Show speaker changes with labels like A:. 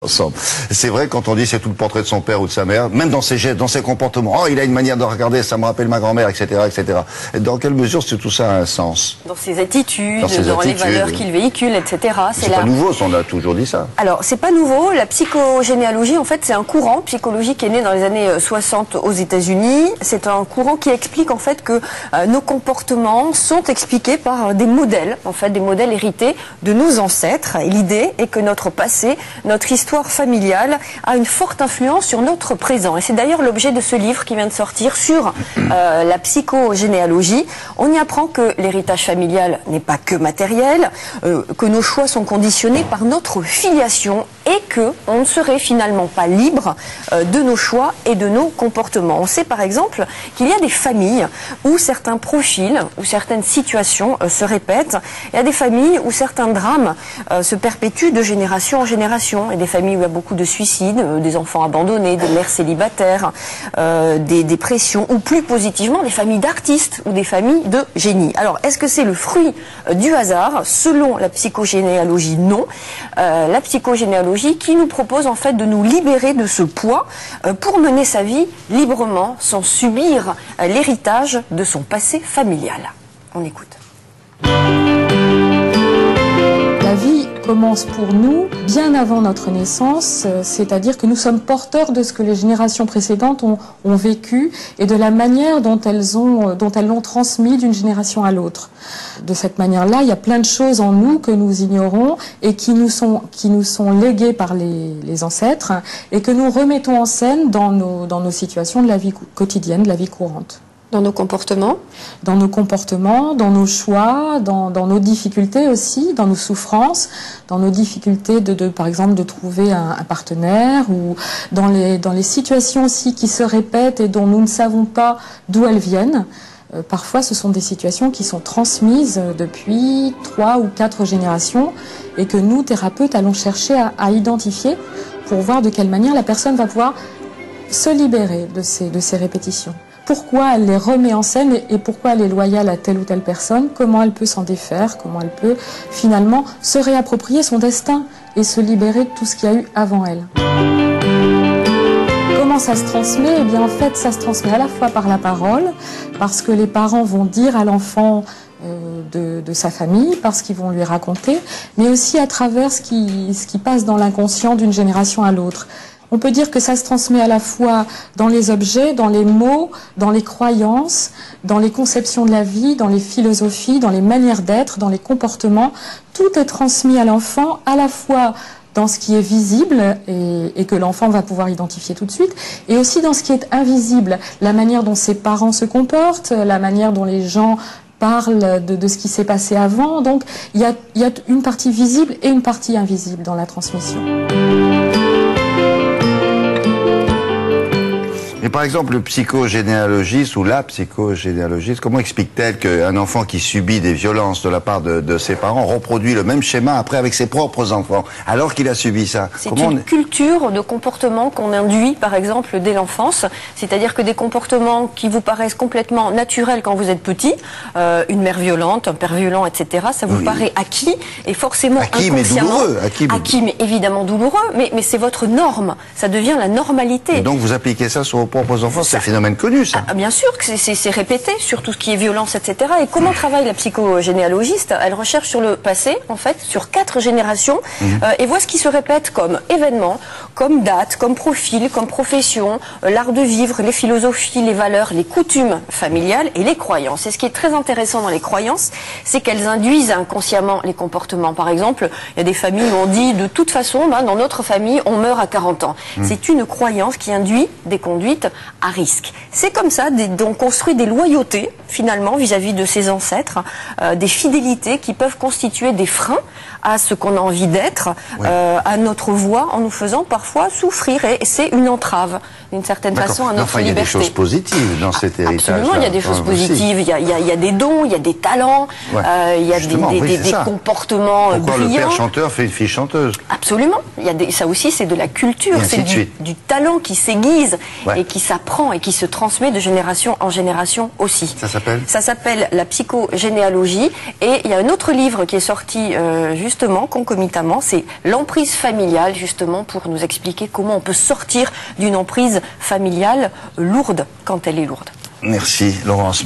A: Ensemble. C'est vrai quand on dit c'est tout le portrait de son père ou de sa mère, même dans ses gestes, dans ses comportements. Oh, il a une manière de regarder, ça me rappelle ma grand-mère, etc., etc. Et dans quelle mesure tout ça a un sens?
B: Dans ses attitudes, dans les valeurs qu'il véhicule, etc.
A: C'est pas nouveau, on a toujours dit ça.
B: Alors, c'est pas nouveau. La psychogénéalogie, en fait, c'est un courant psychologique qui est né dans les années 60 aux États-Unis. C'est un courant qui explique, en fait, que nos comportements sont expliqués par des modèles, en fait, des modèles hérités de nos ancêtres. Et l'idée est que notre passé, notre histoire familiale a une forte influence sur notre présent. Et c'est d'ailleurs l'objet de ce livre qui vient de sortir sur la psychogénéalogie. On y apprend que l'héritage familial n'est pas que matériel, que nos choix sont conditionnés par notre filiation et que on ne serait finalement pas libre de nos choix et de nos comportements. On sait par exemple qu'il y a des familles où certains profils, où certaines situations se répètent. Il y a des familles où certains drames se perpétuent de génération en génération. Et des familles où il y a beaucoup de suicides, des enfants abandonnés, des mères célibataires, des dépressions, ou plus positivement des familles d'artistes ou des familles de génies. Alors, est-ce que c'est le fruit du hasard? Selon la psychogénéalogie, non. La psychogénéalogie qui nous propose en fait de nous libérer de ce poids pour mener sa vie librement, sans subir l'héritage de son passé familial. On écoute.
C: La vie commence pour nous bien avant notre naissance, c'est-à-dire que nous sommes porteurs de ce que les générations précédentes ont vécu et de la manière dont elles l'ont transmis d'une génération à l'autre. De cette manière-là, il y a plein de choses en nous que nous ignorons et qui nous sont léguées par les ancêtres et que nous remettons en scène dans nos situations de la vie quotidienne, de la vie courante.
B: Dans nos comportements?
C: Dans nos comportements, dans nos choix, dans nos difficultés aussi, dans nos souffrances, dans nos difficultés par exemple de trouver un partenaire, ou dans les situations aussi qui se répètent et dont nous ne savons pas d'où elles viennent. Parfois ce sont des situations qui sont transmises depuis 3 ou 4 générations et que nous, thérapeutes, allons chercher à identifier pour voir de quelle manière la personne va pouvoir se libérer de ces répétitions. Pourquoi elle les remet en scène et pourquoi elle est loyale à telle ou telle personne, comment elle peut s'en défaire, comment elle peut finalement se réapproprier son destin et se libérer de tout ce qu'il y a eu avant elle. Comment ça se transmet? Eh bien en fait ça se transmet à la fois par la parole, parce que les parents vont dire à l'enfant de sa famille, parce qu'ils vont lui raconter, mais aussi à travers ce qui passe dans l'inconscient d'une génération à l'autre. On peut dire que ça se transmet à la fois dans les objets, dans les mots, dans les croyances, dans les conceptions de la vie, dans les philosophies, dans les manières d'être, dans les comportements. Tout est transmis à l'enfant, à la fois dans ce qui est visible et que l'enfant va pouvoir identifier tout de suite, et aussi dans ce qui est invisible, la manière dont ses parents se comportent, la manière dont les gens parlent de ce qui s'est passé avant. Donc il y a une partie visible et une partie invisible dans la transmission.
A: Et par exemple, le psychogénéalogiste ou la psychogénéalogiste, comment explique-t-elle qu'un enfant qui subit des violences de la part de ses parents reproduit le même schéma après avec ses propres enfants, alors qu'il a subi ça?
B: C'est une culture de comportement qu'on induit, par exemple, dès l'enfance. C'est-à-dire que des comportements qui vous paraissent complètement naturels quand vous êtes petit, une mère violente, un père violent, etc., ça vous paraît acquis et forcément
A: acquis,
B: inconsciemment.
A: Mais douloureux.
B: Acquis, mais évidemment douloureux, mais c'est votre norme. Ça devient la normalité.
A: Et donc vous appliquez ça sur vos propres enfants, c'est un phénomène connu, ça.
B: Ah, bien sûr que c'est répété sur tout ce qui est violence, etc. Et comment travaille la psychogénéalogiste? Elle recherche sur le passé, en fait, sur 4 générations, et voit ce qui se répète comme événements, comme date, comme profil, comme profession, l'art de vivre, les philosophies, les valeurs, les coutumes familiales et les croyances. Et ce qui est très intéressant dans les croyances, c'est qu'elles induisent inconsciemment les comportements. Par exemple, il y a des familles où on dit de toute façon, dans notre famille, on meurt à 40 ans. C'est une croyance qui induit des conduites à risque. C'est comme ça, on construit des loyautés, finalement, vis-à-vis de ses ancêtres, des fidélités qui peuvent constituer des freins à ce qu'on a envie d'être, à notre voie, en nous faisant parfois parfois souffrir et c'est une entrave d'une certaine façon à notre
A: il y a
B: liberté.
A: des choses positives dans cet héritage.
B: Absolument, il y a des choses positives, il y a des dons, il y a des talents, il y a des comportements
A: Pourquoi
B: brillants.
A: le père chanteur fait une fille chanteuse?
B: Absolument, ça aussi c'est de la culture, c'est du talent qui s'aiguise et qui s'apprend et qui se transmet de génération en génération aussi.
A: Ça s'appelle?
B: Ça s'appelle la psychogénéalogie et il y a un autre livre qui est sorti justement concomitamment, c'est l'emprise familiale, justement pour nous expliquer comment on peut sortir d'une emprise familiale lourde quand elle est lourde.
A: Merci Laurence.